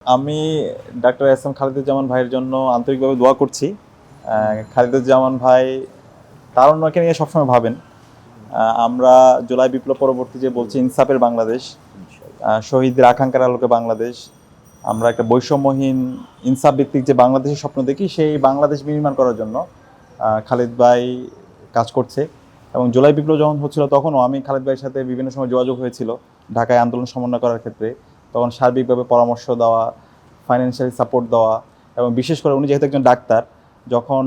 আমি doctor S M Khaliduzzaman ভাইয়ের জন্য আন্তরিকভাবে দোয়া করছি। খালিদুজ্জামান ভাই তারুণ্যকে নিয়ে সবসময় ভাবেন। আমরা জুলাই বিপ্লব পরবর্তী যে বলছি ইনসাফের বাংলাদেশ, শহীদদের আকাঙ্ক্ষার আলোকে বাংলাদেশ, আমরা একটা বৈষম্যহীন ইনসাফ ভিত্তিক যে বাংলাদেশের স্বপ্ন দেখি, সেই বাংলাদেশ বিনির্মাণ করার জন্য খালিদ ভাই কাজ করছে। এবং জুলাই বিপ্লব যখন হচ্ছিল তখনও আমি খালিদ ভাইয়ের সাথে বিভিন্ন সময় যোগাযোগ হয়েছিল ঢাকায় আন্দোলন সমন্বয় করার ক্ষেত্রে। তখন সার্বিকভাবে পরামর্শ দেওয়া, ফাইন্যান্সিয়ালি সাপোর্ট দেওয়া, এবং বিশেষ করে উনি যেহেতু একজন ডাক্তার, যখন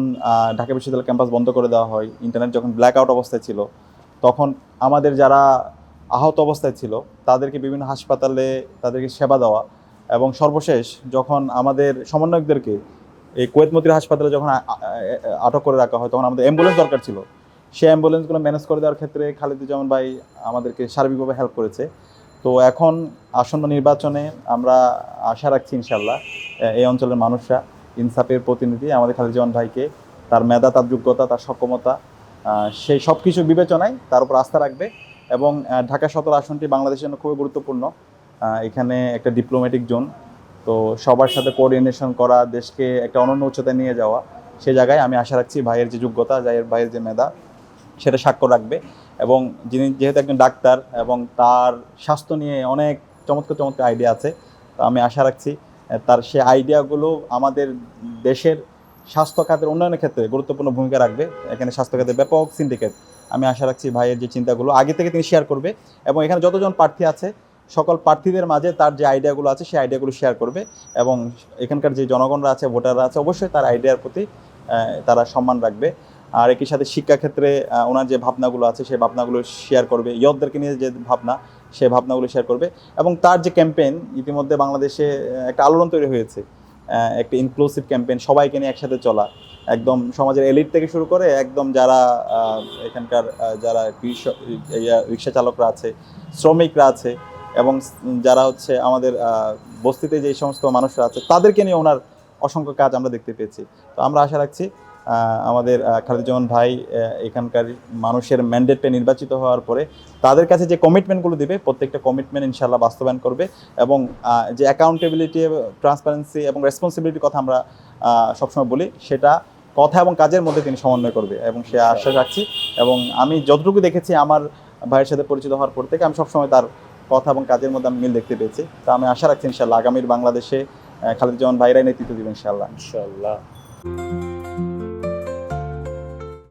ঢাকা বিশ্ববিদ্যালয় ক্যাম্পাস বন্ধ করে দেওয়া হয়, ইন্টারনেট যখন ব্ল্যাক আউট অবস্থায় ছিল, তখন আমাদের যারা আহত অবস্থায় ছিল তাদেরকে বিভিন্ন হাসপাতালে তাদেরকে সেবা দেওয়া, এবং সর্বশেষ যখন আমাদের সমন্বয়কদেরকে এই কুয়েত মতির হাসপাতালে যখন আটক করে রাখা হয়, তখন আমাদের অ্যাম্বুলেন্স দরকার ছিল। সেই অ্যাম্বুলেন্সগুলো ম্যানেজ করে দেওয়ার ক্ষেত্রে খালিদুজ্জামান ভাই আমাদেরকে সার্বিকভাবে হেল্প করেছে। তো এখন আসন্ন নির্বাচনে আমরা আশা রাখছি ইনশাল্লাহ এই অঞ্চলের মানুষরা ইনসাফের প্রতিনিধি আমাদের খালিদুজ্জামান ভাইকে তার মেধা, তার যোগ্যতা, তার সক্ষমতা, সেই সব কিছু বিবেচনায় তার উপর আস্থা রাখবে। এবং ঢাকা সদর আসনটি বাংলাদেশের জন্য খুবই গুরুত্বপূর্ণ। এখানে একটা ডিপ্লোম্যাটিক জোন, তো সবার সাথে কোঅর্ডিনেশন করা, দেশকে একটা অনন্য উচ্চতায় নিয়ে যাওয়া, সে জায়গায় আমি আশা রাখছি ভাইয়ের যে যোগ্যতা, ভাইয়ের যে মেধা, সেটা স্বাক্ষর রাখবে। এবং যিনি যেহেতু একজন ডাক্তার এবং তার স্বাস্থ্য নিয়ে অনেক চমৎকার চমৎকার আইডিয়া আছে, তো আমি আশা রাখছি তার সে আইডিয়াগুলো আমাদের দেশের স্বাস্থ্য খাতের উন্নয়নের ক্ষেত্রে গুরুত্বপূর্ণ ভূমিকা রাখবে। এখানে স্বাস্থ্য খাতের ব্যাপক সিন্ডিকেট, আমি আশা রাখছি ভাইয়ের যে চিন্তাগুলো আগে থেকে তিনি শেয়ার করবে, এবং এখানে যতজন প্রার্থী আছে সকল প্রার্থীদের মাঝে তার যে আইডিয়াগুলো আছে সেই আইডিয়াগুলো শেয়ার করবে। এবং এখানকার যে জনগণরা আছে, ভোটাররা আছে, অবশ্যই তার আইডিয়ার প্রতি তারা সম্মান রাখবে। আর একই সাথে শিক্ষাক্ষেত্রে ওনার যে ভাবনাগুলো আছে সেই ভাবনাগুলো শেয়ার করবে, ইয়তদেরকে নিয়ে যে ভাবনা, সেই ভাবনাগুলো শেয়ার করবে। এবং তার যে ক্যাম্পেইন, ইতিমধ্যে বাংলাদেশে একটা আলোড়ন তৈরি হয়েছে, একটা ইনক্লুসিভ ক্যাম্পেইন, সবাইকে নিয়ে একসাথে চলা, একদম সমাজের এলিট থেকে শুরু করে একদম যারা এখানকার যারা রিক্সা চালকরা আছে, শ্রমিকরা আছে, এবং যারা হচ্ছে আমাদের বস্তিতে যে সমস্ত মানুষরা আছে, তাদেরকে নিয়ে ওনার অসংখ্য কাজ আমরা দেখতে পেয়েছি। তো আমরা আশা রাখছি আমাদের খালিদুজ্জামান ভাই এখানকার মানুষের ম্যান্ডেট পেয়ে নির্বাচিত হওয়ার পরে তাদের কাছে যে কমিটমেন্টগুলো দিবে, প্রত্যেকটা কমিটমেন্ট ইনশাল্লাহ বাস্তবায়ন করবে। এবং যে অ্যাকাউন্টেবিলিটি, ট্রান্সপারেন্সি এবং রেসপন্সিবিলিটির কথা আমরা সবসময় বলি, সেটা কথা এবং কাজের মধ্যে তিনি সমন্বয় করবে, এবং সে আশ্বাস রাখছি। এবং আমি যতটুকু দেখেছি আমার ভাইয়ের সাথে পরিচিত হওয়ার পর থেকে, আমি সবসময় তার কথা এবং কাজের মধ্যে আমি মিল দেখতে পেয়েছি। তো আমি আশা রাখছি ইনশাল্লাহ আগামীর বাংলাদেশে খালিদুজ্জামান ভাইরাই নেতৃত্ব দেবেন ইনশাল্লাহ।